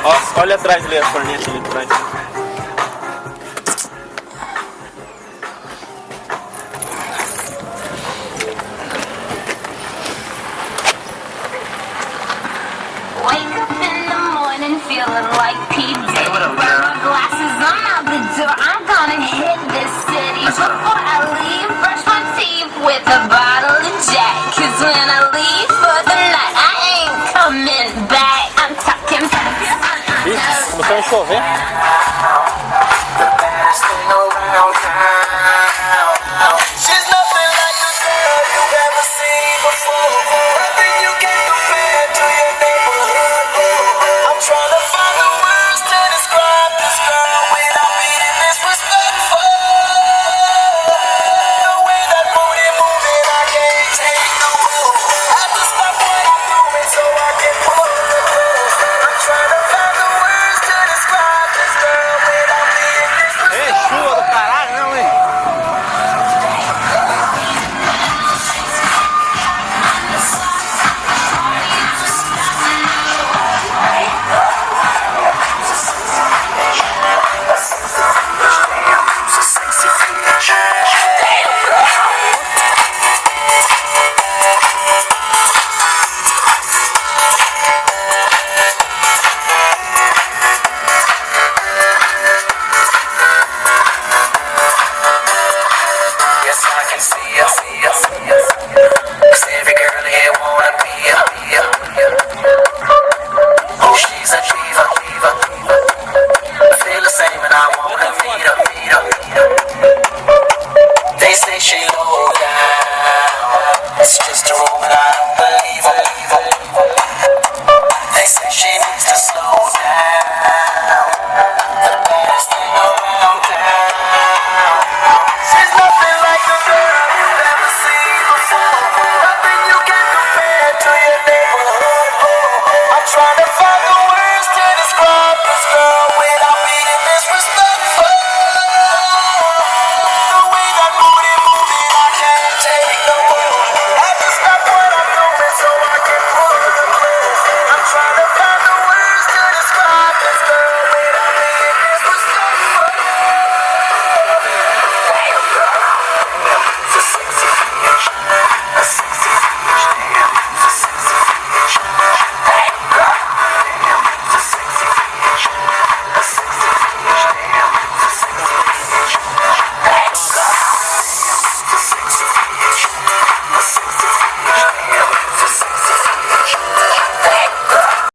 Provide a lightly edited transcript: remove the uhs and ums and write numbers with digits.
Olha atrás ali, as cornetas ali atrás. Wake up in the morning feeling like P. Diddy. Grab my glasses, I'm out the door. I'm gonna hit this city. Before I leave, brush my teeth with a bottle of Jack. Cause when I leave for the night, I ain't coming back. I'm talking. Ixi, começou a chover. She's nothing like the girl you've ever seen before. Nothing you can compare to your neighborhood. I'm trying to find the words to describe this girl without being disrespectful. The way that booty moving, I can't take no more. Have to stop what I'm doing so I can pull her close. I'm trying to find the words to describe this girl without being Ei, chuva do caralho, não, hein? Yes, I can see ya, see ya, see ya. 'Cause every girl here wanna be ya, be ya, be ya. Oh, she's a diva, diva, diva. I feel the same and I wanna meet her, meet her, meet her. They say she low down. It's just a rumor, I don't believe her, believe her, believe her. They say she needs to slow down. The baddest thing around town. She's nothing like the girl you've ever seen before. Nothing you can compare to your neighborhood. I'm trying to find